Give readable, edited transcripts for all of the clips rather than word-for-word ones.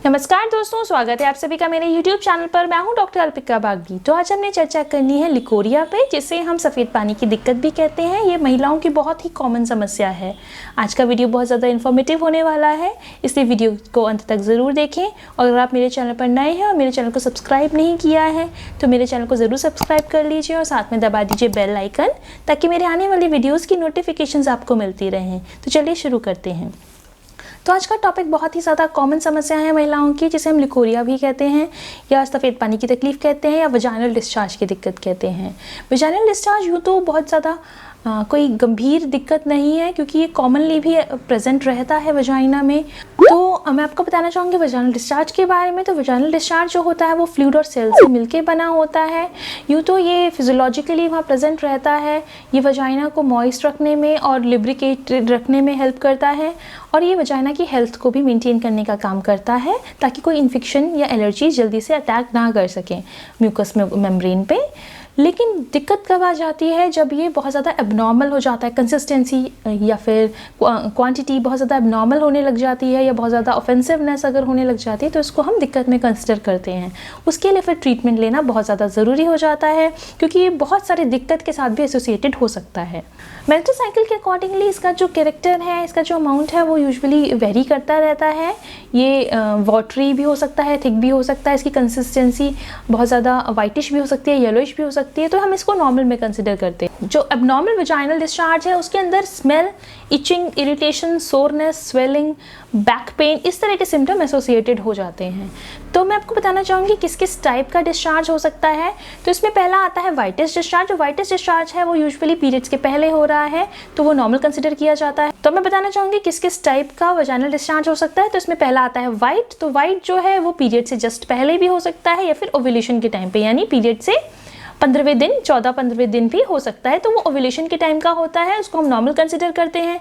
नमस्कार दोस्तों, स्वागत है आप सभी का मेरे YouTube चैनल पर। मैं हूं डॉक्टर अल्पिका बागदी। तो आज हमने चर्चा करनी है लिकोरिया पे, जिसे हम सफ़ेद पानी की दिक्कत भी कहते हैं। ये महिलाओं की बहुत ही कॉमन समस्या है। आज का वीडियो बहुत ज़्यादा इन्फॉर्मेटिव होने वाला है, इसलिए वीडियो को अंत तक ज़रूर देखें। और अगर आप मेरे चैनल पर नए हैं और मेरे चैनल को सब्सक्राइब नहीं किया है तो मेरे चैनल को ज़रूर सब्सक्राइब कर लीजिए और साथ में दबा दीजिए बेल आइकन, ताकि मेरे आने वाली वीडियोज़ की नोटिफिकेशंस आपको मिलती रहें। तो चलिए शुरू करते हैं। तो आज का टॉपिक बहुत ही ज़्यादा कॉमन समस्या है महिलाओं की, जिसे हम लिकोरिया भी कहते हैं या सफ़ेद पानी की तकलीफ़ कहते हैं या वजाइनल डिस्चार्ज की दिक्कत कहते हैं। वजाइनल डिस्चार्ज यूँ तो बहुत ज़्यादा कोई गंभीर दिक्कत नहीं है, क्योंकि ये कॉमनली भी प्रेजेंट रहता है वजाइना में। तो मैं आपको बताना चाहूँगी वजाइनल डिस्चार्ज के बारे में। तो वजाइनल डिस्चार्ज जो होता है वो फ्लूइड और सेल से मिलके बना होता है। यूँ तो ये फिजियोलॉजिकली वहाँ प्रेजेंट रहता है। ये वजाइना को मॉइस्ट रखने में और लिब्रिकेटेड रखने में हेल्प करता है, और ये वजाइना की हेल्थ को भी मेंटेन करने का काम करता है, ताकि कोई इन्फेक्शन या एलर्जी जल्दी से अटैक ना कर सकें म्यूकस मेम्ब्रेन पे। लेकिन दिक्कत कब आ जाती है, जब ये बहुत ज़्यादा एबनॉर्मल हो जाता है, कंसिस्टेंसी या फिर क्वांटिटी बहुत ज़्यादा एबनॉर्मल होने लग जाती है, या बहुत ज़्यादा ऑफेंसिवनेस अगर होने लग जाती है, तो इसको हम दिक्कत में कंसिडर करते हैं। उसके लिए फिर ट्रीटमेंट लेना बहुत ज़्यादा ज़रूरी हो जाता है, क्योंकि ये बहुत सारे दिक्कत के साथ भी एसोसिएटेड हो सकता है। मेंस्ट्रुअल साइकिल के अकॉर्डिंगली इसका जो कैरेक्टर है, इसका जो अमाउंट है, वो यूजुअली वेरी करता रहता है। ये वाटरी भी हो सकता है, थिक भी हो सकता है। इसकी कंसिस्टेंसी बहुत ज़्यादा वाइटिश भी हो सकती है, येलोइश भी हो सकती है। तो हम इसको नॉर्मल में कंसिडर करते हैं। जो एबनॉर्मल वजाइनल डिस्चार्ज है उसके अंदर smell, itching, irritation, soreness, swelling, back pain, इस तरह के सिम्टम एसोसिएटेड हो जाते हैं। तो मैं आपको बताना चाहूँगी किस किस टाइप का डिस्चार्ज हो सकता है। तो इसमें पहला आता है वाइटिश डिस्चार्ज। जो वाइटिश डिस्चार्ज है वो यूजुअली पीरियड्स के पहले हो रहा है, तो वो नॉर्मल कंसिडर किया जाता है। तो मैं बताना चाहूँगी किस किस टाइप का वजाइनल डिस्चार्ज हो सकता है। तो इसमें पहला आता है वाइट। तो वाइट जो है वो पीरियड से जस्ट पहले भी हो सकता है, या फिर ओव्यूलेशन के टाइम पे, यानी पीरियड से 15वें दिन, 14-15वें दिन भी हो सकता है। तो वो ओव्यूलेशन के टाइम का होता है, उसको हम नॉर्मल कंसिडर करते हैं।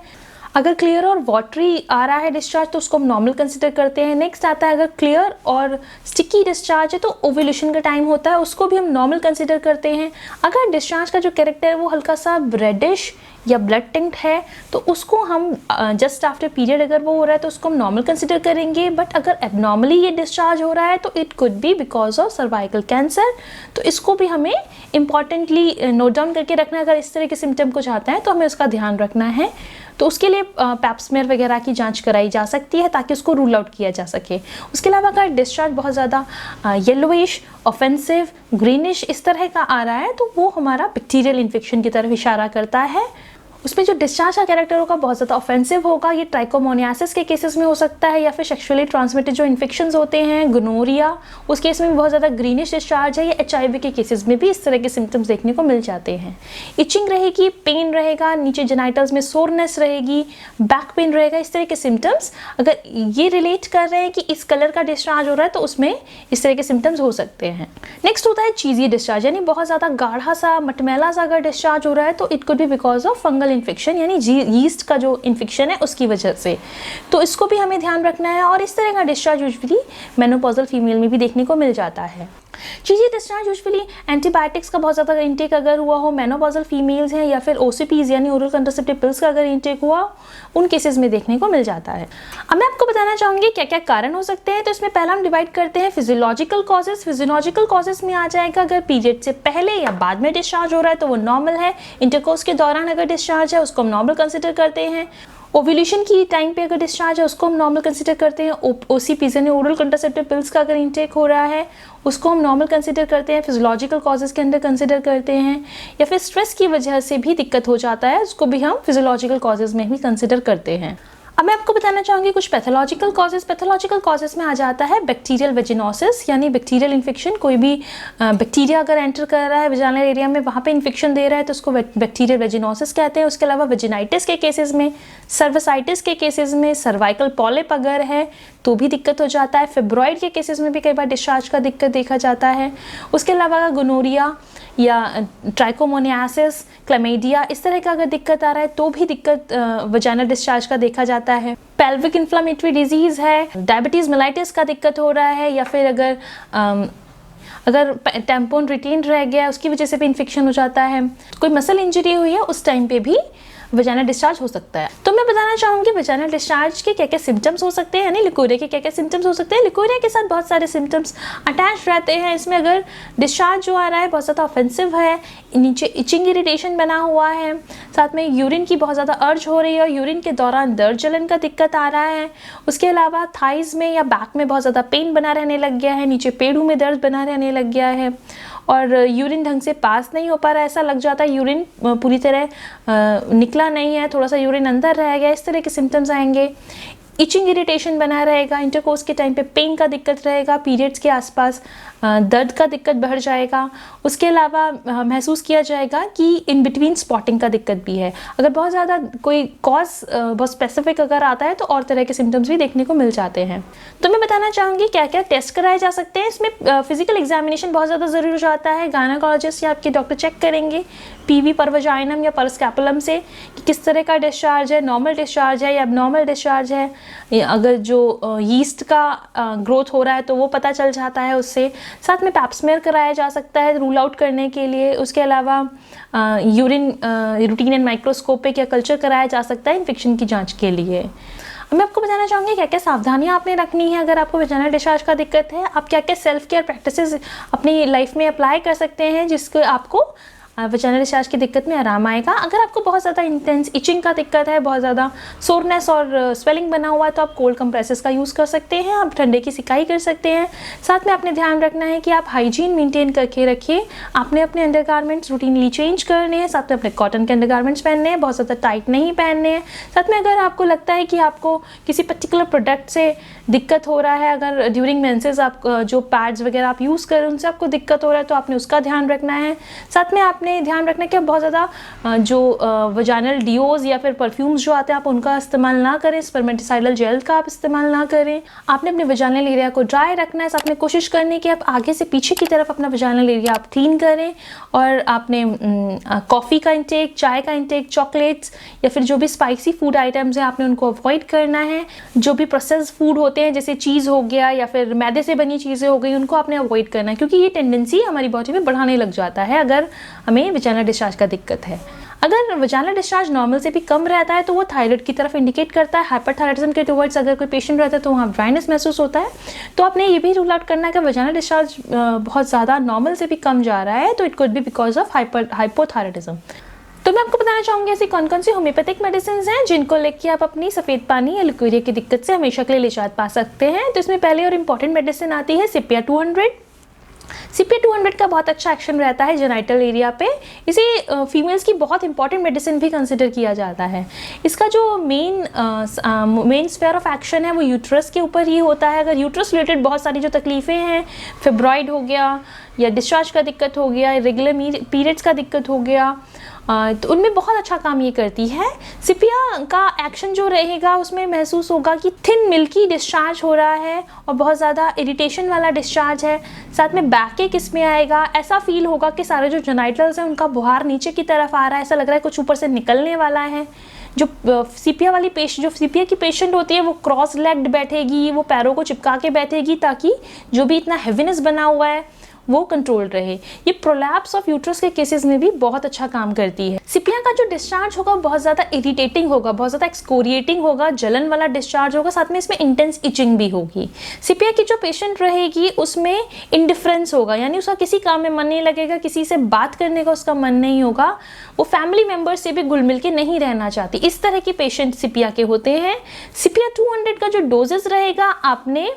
अगर क्लियर और वाटरी आ रहा है डिस्चार्ज तो उसको हम नॉर्मल कंसिडर करते हैं। नेक्स्ट आता है अगर क्लियर और स्टिकी डिस्चार्ज है तो ओव्यूलेशन का टाइम होता है, उसको भी हम नॉर्मल कंसिडर करते हैं। अगर डिस्चार्ज का जो कैरेक्टर है वो हल्का सा रेडिश या ब्लड टिंट है तो उसको हम जस्ट आफ्टर पीरियड अगर वो हो रहा है तो उसको हम नॉर्मल कंसिडर करेंगे। बट अगर एबनॉर्मली ये डिस्चार्ज हो रहा है तो it could be because of cervical cancer, तो इसको भी हमें इंपॉर्टेंटली नोट डाउन करके रखना है। अगर इस तरह के सिम्टम कुछ आता है तो हमें उसका ध्यान रखना है। तो उसके लिए पैप्समेयर वगैरह की जांच कराई जा सकती है, ताकि उसको रूल आउट किया जा सके। उसके अलावा अगर डिस्चार्ज बहुत ज़्यादा येलोइश, ऑफेंसिव, ग्रीनिश इस तरह का आ रहा है तो वो हमारा बैक्टीरियल इन्फेक्शन की तरफ इशारा करता है। उसमें जो डिस्चार्ज का कैरेक्टर होगा बहुत ज़्यादा ऑफेंसिव होगा। ये ट्राइकोमोनियासिस के केसेस में हो सकता है, या फिर सेक्सुअली ट्रांसमिटेड जो इन्फेक्शंस होते हैं, गोनोरिया, उस केस में भी बहुत ज़्यादा ग्रीनिश डिस्चार्ज है। या HIV के केसेस में भी इस तरह के सिम्टम्स देखने को मिल जाते हैं। इचिंग रहेगी, पेन रहेगा, नीचे जेनाइटल्स में सोरनेस रहेगी, बैक पेन रहेगा। इस तरह के सिम्टम्स अगर ये रिलेट कर रहे हैं कि इस कलर का डिस्चार्ज हो रहा है तो उसमें इस तरह के सिम्टम्स हो सकते हैं। नेक्स्ट होता है चीज़ी डिस्चार्ज, यानी बहुत ज़्यादा गाढ़ा सा, मटमैला सा अगर डिस्चार्ज हो रहा है तो it could be because of fungal infection, यानी यीस्ट का जो इन्फेक्शन है उसकी वजह से। तो इसको भी हमें ध्यान रखना है। और इस तरह का डिस्चार्ज यूजुअली मेनोपॉजल फीमेल में भी देखने को मिल जाता है। चीज़ी डिस्चार्ज यूजुअली एंटीबायोटिक्स का बहुत ज़्यादा इंटेक अगर हुआ हो, मेनोपॉजल फीमेल्स हैं, या फिर OCPs यानी ओरल कंट्रासेप्टिव पिल्स का अगर इंटेक हुआ, उन केसेस में देखने को मिल जाता है। अब मैं आपको बताना चाहूँगी क्या क्या कारण हो सकते हैं। तो इसमें पहला हम डिवाइड करते हैं फिजियोलॉजिकल कॉजेस। फिजियोलॉजिकल कॉजेस में आ जाएगा अगर पीरियड से पहले या बाद में डिस्चार्ज हो रहा है तो वो नॉर्मल है। इंटरकोर्स के दौरान अगर डिस्चार्ज है उसको हम नॉर्मल कंसिडर करते हैं। ओव्यूलेशन की टाइम पे अगर डिस्चार्ज है उसको हम नॉर्मल कंसिडर करते हैं। OCPs यानी ओरल कंट्रासेप्टिव पिल्स का अगर इंटेक हो रहा है उसको हम नॉर्मल कंसिडर करते हैं, फिजियोलॉजिकल कॉजेज़ के अंदर कंसिडर करते हैं। या फिर स्ट्रेस की वजह से भी दिक्कत हो जाता है, उसको भी हम फिजियोलॉजिकल कॉजेज़ में भी कंसिडर करते हैं। अब मैं आपको बताना चाहूँगी कुछ पैथोलॉजिकल कॉजेज़। पैथोलॉजिकल कॉजेज़ में आ जाता है बैक्टीरियल वेजिनोसिस, यानी बैक्टीरियल इन्फेक्शन। कोई भी बैक्टीरिया अगर एंटर कर रहा है वेजाइनल एरिया में, वहाँ पे इन्फेक्शन दे रहा है तो उसको बैक्टीरियल वेजिनोसिस कहते हैं। उसके अलावा वेजिनाइटिस के केसेस में, सर्विसाइटिस के केसेस में, सर्वाइकल पॉलिप अगर है तो भी दिक्कत हो जाता है। फिब्रॉइड के केसेस में भी कई बार डिस्चार्ज का दिक्कत देखा जाता है। उसके अलावा गोनोरिया या ट्राइकोमोनियासिस, क्लैमिडिया इस तरह का अगर दिक्कत आ रहा है तो भी दिक्कत वजाइनल डिस्चार्ज का देखा जाता है। पेल्विक इन्फ्लेमेटरी डिजीज़ है, डायबिटीज़ मेलाइटिस का दिक्कत हो रहा है, या फिर अगर टैम्पोन रिटेन रह गया उसकी वजह से भी इन्फेक्शन हो जाता है। कोई मसल इंजरी हुई है उस टाइम पे भी वजाइनल डिस्चार्ज हो सकता है। तो मैं बताना चाहूँगी वजाइनल डिस्चार्ज के क्या क्या सिम्टम्स हो सकते हैं, यानी लिकोरिया के क्या क्या सिम्टम्स हो सकते हैं। लिकोरिया के साथ बहुत सारे सिम्टम्स अटैच रहते हैं। इसमें अगर डिस्चार्ज जो आ रहा है बहुत ज़्यादा ऑफेंसिव है, नीचे इचिंग इरिटेशन बना हुआ है, साथ में यूरिन की बहुत ज़्यादा अर्ज हो रही है और यूरिन के दौरान दर्द जलन का दिक्कत आ रहा है, उसके अलावा थाइज में या बैक में बहुत ज़्यादा पेन बना रहने लग गया है, नीचे पेड़ों में दर्द बना रहने लग गया है और यूरिन ढंग से पास नहीं हो पा रहा है, ऐसा लग जाता है यूरिन पूरी तरह निकला नहीं है, थोड़ा सा यूरिन अंदर रह गया, इस तरह के सिम्टम्स आएंगे। इचिंग इरिटेशन बना रहेगा, इंटरकोर्स के टाइम पे पेन का दिक्कत रहेगा, पीरियड्स के आसपास दर्द का दिक्कत बढ़ जाएगा। उसके अलावा महसूस किया जाएगा कि इन बिटवीन स्पॉटिंग का दिक्कत भी है। अगर बहुत ज़्यादा कोई कॉज बहुत स्पेसिफिक अगर आता है तो और तरह के सिम्टम्स भी देखने को मिल जाते हैं। तो मैं बताना चाहूँगी क्या क्या टेस्ट कराए जा सकते हैं। इसमें फिजिकल एग्जामिनेशन बहुत ज़्यादा ज़रूरी हो जाता है। गायनेकोलॉजिस्ट या आपके डॉक्टर चेक करेंगे पीवी पर वजाइनम या पर स्कैपुलम से कि किस तरह का डिस्चार्ज है, नॉर्मल डिस्चार्ज है या एबनॉर्मल डिस्चार्ज है। अगर जो यीस्ट का ग्रोथ हो रहा है तो वो पता चल जाता है उससे। साथ में पैप स्मेयर कराया जा सकता है रूल आउट करने के लिए। उसके अलावा यूरिन रूटीन एंड माइक्रोस्कोपिक या कल्चर कराया जा सकता है इन्फेक्शन की जांच के लिए। मैं आपको बताना चाहूँगी क्या क्या सावधानियाँ आपने रखनी है अगर आपको वजाइनल डिस्चार्ज का दिक्कत है। आप क्या क्या सेल्फ केयर प्रैक्टिसेस अपनी लाइफ में अप्लाई कर सकते हैं जिसको आपको वजाइनल डिस्चार्ज की दिक्कत में आराम आएगा। अगर आपको बहुत ज़्यादा इंटेंस इचिंग का दिक्कत है, बहुत ज़्यादा सोरनेस और स्वेलिंग बना हुआ है तो आप कोल्ड कंप्रेसेस का यूज़ कर सकते हैं, आप ठंडे की सिकाई कर सकते हैं। साथ में आपने ध्यान रखना है कि आप हाइजीन मेंटेन करके रखिए। आपने अपने अंडरगारमेंट्स रूटीनली चेंज करने हैं, साथ में अपने कॉटन के अंडरगारमेंट्स पहनने हैं, बहुत ज़्यादा टाइट नहीं पहनने हैं। साथ में अगर आपको लगता है कि आपको किसी पर्टिकुलर प्रोडक्ट से दिक्कत हो रहा है, अगर ड्यूरिंग मेंसेस आप जो पैड्स वगैरह आप यूज़ करें उनसे आपको दिक्कत हो रहा है तो आपने उसका ध्यान रखना है। साथ में आपने ध्यान रखना है कि आप बहुत ज़्यादा जो वजाइनल डिओज या फिर परफ्यूम्स जो आते हैं आप उनका इस्तेमाल ना करें, स्पर्मेटिसाइडल जेल का आप इस्तेमाल ना करें। आपने अपने वजाइनल एरिया को ड्राई रखना है। साथ में कोशिश करनी कि आप आगे से पीछे की तरफ अपना वजाइनल एरिया आप क्लीन करें। और आपने कॉफ़ी का इंटेक, चाय का इंटेक, चॉकलेट्स या फिर जो भी स्पाइसी फूड आइटम्स हैं आपने उनको अवॉइड करना है। जो भी प्रोसेस्ड फूड होते हैं जैसे चीज़ हो गया या फिर मैदे से बनी चीज़ें हो गई उनको आपने अवॉइड करना है, क्योंकि ये टेंडेंसी हमारी बॉडी में बढ़ाने लग जाता है अगर हमें वजाइनल डिस्चार्ज का दिक्कत है। अगर वजाइनल डिस्चार्ज नॉर्मल से भी कम रहता है तो वो थायराइड की तरफ इंडिकेट करता है, हाइपरथायराइडिज्म के टुवर्ड्स अगर कोई पेशेंट रहता है तो वहाँ ड्राइनेस महसूस होता है। तो आपने ये भी रूल आउट करना है कि वजाइनल डिस्चार्ज बहुत ज़्यादा नॉर्मल से भी कम जा रहा है तो it could be because of hypothyroidism. तो मैं आपको बताना चाहूँगी ऐसी कौन कौन सी होम्योपैथिक मेडिसिन हैं जिनको लेके आप अपनी सफ़ेद पानी या लिकोरिया की दिक्कत से हमेशा के लिए निजात पा सकते हैं। तो इसमें पहले और इम्पॉर्टेंट मेडिसिन आती है सीपिया 200। सीपिया 200 का बहुत अच्छा एक्शन रहता है जेनाइटल एरिया पे। इसे फीमेल्स की बहुत इंपॉर्टेंट मेडिसिन भी कंसिडर किया जाता है। इसका जो मेन स्फेयर ऑफ एक्शन है वो यूट्रस के ऊपर ही होता है। अगर यूट्रस रिलेटेड बहुत सारी जो तकलीफ़ें हैं, फिब्रॉइड हो गया या डिस्चार्ज का दिक्कत हो गया, रेगुलर पीरियड्स का दिक्कत हो गया, तो उनमें बहुत अच्छा काम ये करती है। सीपिया का एक्शन जो रहेगा उसमें महसूस होगा कि थिन मिल्की डिस्चार्ज हो रहा है और बहुत ज़्यादा इरिटेशन वाला डिस्चार्ज है। साथ में बैक एक इसमें आएगा, ऐसा फील होगा कि सारे जो जेनाइटल्स हैं उनका बुहार नीचे की तरफ आ रहा है, ऐसा लग रहा है कुछ ऊपर से निकलने वाला है। जो सीपिया की पेशेंट होती है वो क्रॉस लेग्ड बैठेगी, वो पैरों को चिपका के बैठेगी ताकि जो भी इतना हैवीनेस बना हुआ है वो कंट्रोल रहे। ये प्रोलैप्स ऑफ यूट्रस के केसेस में भी बहुत अच्छा काम करती है। सीपिया का जो डिस्चार्ज होगा बहुत ज़्यादा इरिटेटिंग होगा, बहुत ज़्यादा एक्सकोरिएटिंग होगा, जलन वाला डिस्चार्ज होगा, साथ में इसमें इंटेंस इचिंग भी होगी। सीपिया की जो पेशेंट रहेगी उसमें इंडिफरेंस होगा, यानी उसका किसी काम में मन नहीं लगेगा, किसी से बात करने का उसका मन नहीं होगा, वो फैमिली मेम्बर्स से भी घुल मिल के नहीं रहना चाहती। इस तरह के पेशेंट सीपिया के होते हैं। सीपिया 200 का जो डोजेस रहेगा आपने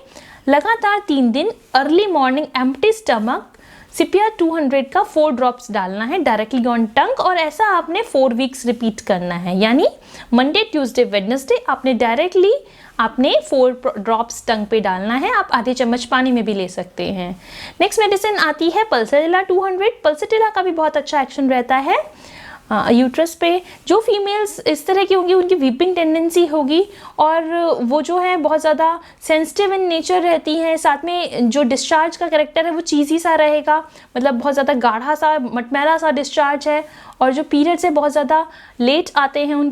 लगातार 3 दिन अर्ली मॉर्निंग एम्प्टी स्टमक सीपिया 200 का 4 ड्रॉप्स डालना है डायरेक्टली ऑन टंग और ऐसा आपने 4 वीक्स रिपीट करना है। यानी मंडे, ट्यूसडे, वेडनेसडे आपने डायरेक्टली 4 ड्रॉप्स टंग पे डालना है। आप आधे चम्मच पानी में भी ले सकते हैं। नेक्स्ट मेडिसिन आती है पल्सेटिला 200। पल्सेटिला का भी बहुत अच्छा एक्शन रहता है यूट्रस पे। जो फीमेल्स इस तरह की होंगी उनकी वीपिंग टेंडेंसी होगी और वो जो है बहुत ज़्यादा सेंसिटिव इन नेचर रहती हैं। साथ में जो डिस्चार्ज का कैरेक्टर है वो चीज़ी सा रहेगा, मतलब बहुत ज़्यादा गाढ़ा सा मटमैला सा डिस्चार्ज है और जो पीरियड से बहुत ज़्यादा लेट आते हैं उन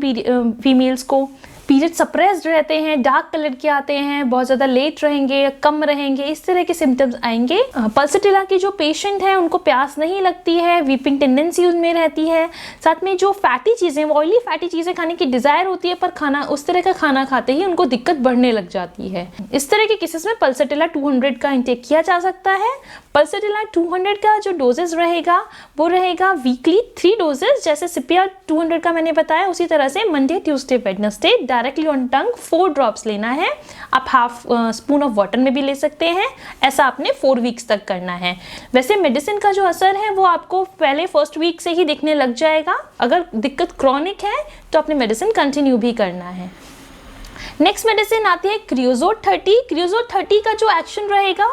फीमेल्स को। पीरियड सप्रेस्ड रहते हैं, डार्क कलर के आते हैं, बहुत ज़्यादा लेट रहेंगे, कम रहेंगे, इस तरह के सिम्टम्स आएंगे। पल्सेटिला के जो पेशेंट हैं उनको प्यास नहीं लगती है, वीपिंग टेंडेंसी उनमें रहती है, साथ में जो फैटी चीज़ें, ऑयली फैटी चीज़ें खाने की डिज़ायर होती है, पर खाना उस तरह का खाना खाते ही उनको दिक्कत बढ़ने लग जाती है। इस तरह के केसेस में पल्सेटिला 200 का इंटेक किया जा सकता है। पल्सेटिला 200 का जो डोजेज रहेगा वो रहेगा वीकली 3 डोजेज, जैसे सिपिया 200 का मैंने बताया उसी तरह से Monday, Tuesday, Wednesday directly on tongue 4 drops लेना है। आप हाफ स्पून ऑफ वाटर में भी ले सकते हैं। ऐसा आपने 4 वीक्स तक करना है। वैसे मेडिसिन का जो असर है वो आपको पहले फर्स्ट वीक से ही दिखने लग जाएगा। अगर दिक्कत क्रॉनिक है तो आपने मेडिसिन कंटिन्यू भी करना है। नेक्स्ट मेडिसिन आती है क्रियोजोट 30। क्रियोजोट 30 का जो एक्शन रहेगा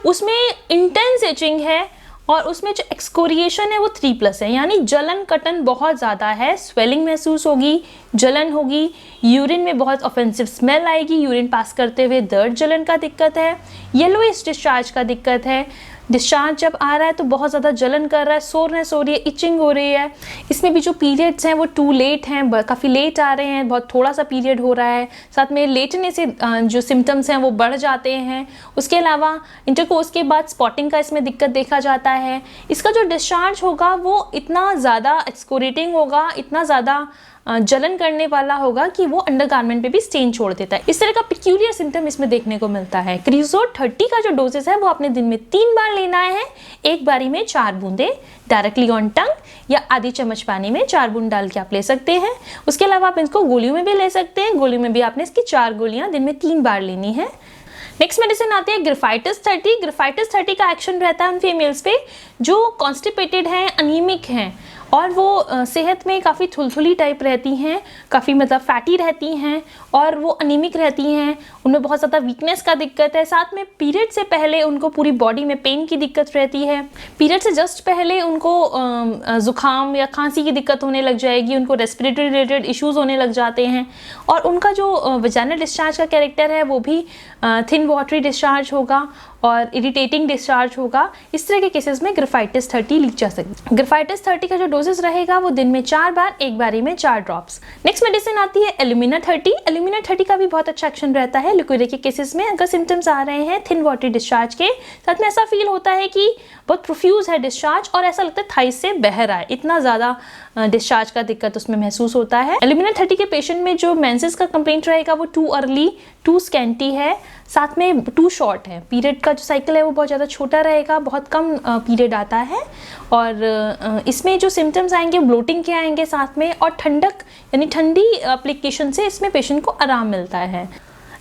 उसमें इंटेंस इचिंग है और उसमें जो एक्सकोरिएशन है वो 3+ है, यानी जलन कटन बहुत ज़्यादा है, स्वेलिंग महसूस होगी, जलन होगी, यूरिन में बहुत ऑफेंसिव स्मेल आएगी, यूरिन पास करते हुए दर्द जलन का दिक्कत है, येलोइश डिस्चार्ज का दिक्कत है, डिस्चार्ज जब आ रहा है तो बहुत ज़्यादा जलन कर रहा है, सोरनेस हो रही है, इचिंग हो रही है। इसमें भी जो पीरियड्स हैं वो टू लेट हैं, काफ़ी लेट आ रहे हैं, बहुत थोड़ा सा पीरियड हो रहा है, साथ में लेटने से जो सिम्टम्स हैं वो बढ़ जाते हैं। उसके अलावा इंटरकोर्स के बाद स्पॉटिंग का इसमें दिक्कत देखा जाता है। इसका जो डिस्चार्ज होगा वो इतना ज़्यादा एक्सकोरेटिंग होगा, इतना ज़्यादा जलन करने वाला होगा कि वो अंडरगारमेंट पे भी स्टेन छोड़ देता है। इस तरह का पिक्यूलियर सिम्टम इसमें देखने को मिलता है। क्रियोजोट 30 का जो डोजेस है वो आपने दिन में 3 बार लेना है, एक बारी में 4 बूंदे डायरेक्टली ऑन टंग या आधी चम्मच पानी में 4 बूंद डाल के आप ले सकते हैं। उसके अलावा आप इसको गोलियों में भी ले सकते हैं, गोलियों में भी आपने इसकी 4 गोलियां दिन में 3 बार लेनी है। नेक्स्ट मेडिसिन आती है ग्रिफाइटिस 30। ग्रिफाइटिस 30 का एक्शन रहता है उन फीमेल्स पे जो कॉन्स्टिपेटेड हैं, अनीमिक हैं और वो सेहत में काफ़ी थुलथुली टाइप रहती हैं, काफ़ी मतलब फैटी रहती हैं और वो अनीमिक रहती हैं, उनमें बहुत ज़्यादा वीकनेस का दिक्कत है। साथ में पीरियड से पहले उनको पूरी बॉडी में पेन की दिक्कत रहती है, पीरियड से जस्ट पहले उनको ज़ुकाम या खांसी की दिक्कत होने लग जाएगी, उनको रेस्पिरेटरी रिलेटेड इश्यूज़ होने लग जाते हैं और उनका जो वजाइनल डिस्चार्ज का कैरेक्टर है वो भी थिन वाटरी डिस्चार्ज होगा और इरिटेटिंग डिस्चार्ज होगा। इस तरह के केसेस में ग्रिफाइटिस 30 ली जा सकती है। ग्रिफाइटिस 30 का जो डोजेस रहेगा वो दिन में 4 बार, एक बारी में 4 ड्रॉप्स। नेक्स्ट मेडिसिन आती है एल्यूमिना 30। एल्यूमिना 30 का भी बहुत अच्छा एक्शन रहता है लिक्विड के केसेस में। अगर सिम्टम्स आ रहे हैं थिन वाटरी डिस्चार्ज के, साथ में ऐसा फील होता है कि बहुत प्रोफ्यूज है डिस्चार्ज और ऐसा लगता है थाइस से बह रहा है, इतना ज़्यादा डिस्चार्ज का दिक्कत उसमें महसूस होता है। एल्यूमिना 30 के पेशेंट में जो मेंसेस का कंप्लेंट रहेगा वो टू अर्ली, टू स्कैंटी है, साथ में टू शॉर्ट है। पीरियड का जो साइकिल है वो बहुत ज़्यादा छोटा रहेगा, बहुत कम पीरियड आता है और इसमें जो सिम्टम्स आएंगे ब्लोटिंग के आएंगे साथ में, और ठंडक यानी ठंडी एप्लीकेशन से इसमें पेशेंट को आराम मिलता है।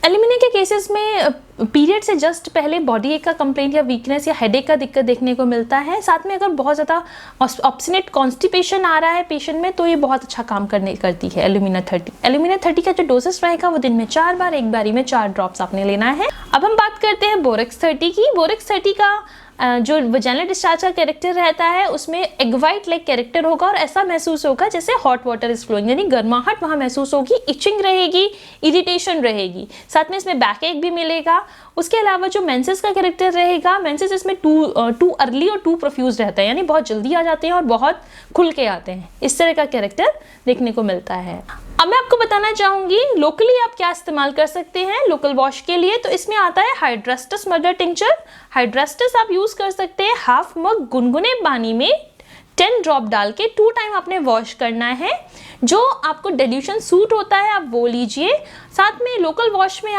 एल्यूमिना के केसेस में पीरियड से जस्ट पहले बॉडी एक का कंप्लेंट या वीकनेस या हेडेक का दिक्कत देखने को मिलता है। साथ में अगर बहुत ज़्यादा ऑब्स्टिनेट कॉन्स्टिपेशन आ रहा है पेशेंट में तो ये बहुत अच्छा काम करती है एल्यूमिना 30। एल्यूमिना 30 का जो डोजेस रहेगा वो दिन में 4 बार, एक बारी में 4 ड्रॉप्स आपने लेना है। अब हम बात करते हैं बोरेक्स 30 की। बोरेक्स 30 का जो वजाइनल डिस्चार्ज का कैरेक्टर रहता है उसमें एग वाइट लाइक कैरेक्टर होगा और ऐसा महसूस होगा जैसे हॉट वाटर इज फ्लोइंग, यानी गर्माहट वहाँ महसूस होगी, इचिंग रहेगी, इरिटेशन रहेगी, साथ में इसमें बैक एक भी मिलेगा। उसके अलावा जो मेंसेस का कैरेक्टर रहेगा, मेंसेस इसमें टू अर्ली और टू प्रोफ्यूज रहता है, यानी बहुत जल्दी आ जाते हैं और बहुत खुल के आते हैं। इस तरह का कैरेक्टर देखने को मिलता है। अब मैं आपको बताना चाहूँगी लोकली आप क्या इस्तेमाल कर सकते हैं लोकल वॉश के लिए। तो इसमें आता है हाइड्रास्टस मदर टिंचर। हाइड्रास्टस आप यूज़ कर सकते हैं हाफ मग गुनगुने पानी में 10 ड्रॉप डाल के 2 टाइम आपने वॉश करना है। जो आपको डिल्यूशन सूट होता है आप वो लीजिए। साथ में लोकल वॉश में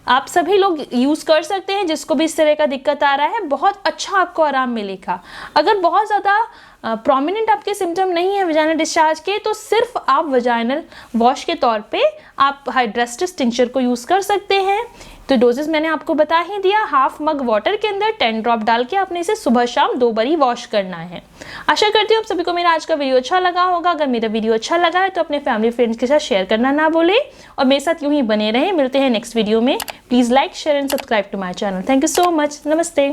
आप सभी लोग यूज़ कर सकते हैं जिसको भी इस तरह का दिक्कत आ रहा है, बहुत अच्छा आपको आराम मिलेगा। अगर बहुत ज़्यादा प्रोमिनेंट आपके सिम्टम नहीं है वजाइनल डिस्चार्ज के तो सिर्फ आप वजाइनल वॉश के तौर पे आप हाइड्रास्टस टिंचर को यूज़ कर सकते हैं। तो डोजेस मैंने आपको बता ही दिया, हाफ मग वाटर के अंदर 10 ड्रॉप डाल के आपने इसे सुबह शाम 2 बारी वॉश करना है। आशा करती हूँ आप सभी को मेरा आज का वीडियो अच्छा लगा होगा। अगर मेरा वीडियो अच्छा लगा है तो अपने फैमिली फ्रेंड्स के साथ शेयर करना ना भूलें और मेरे साथ यूं ही बने रहें। मिलते हैं नेक्स्ट वीडियो में। Please like, share and subscribe to my channel. Thank you so much. नमस्ते।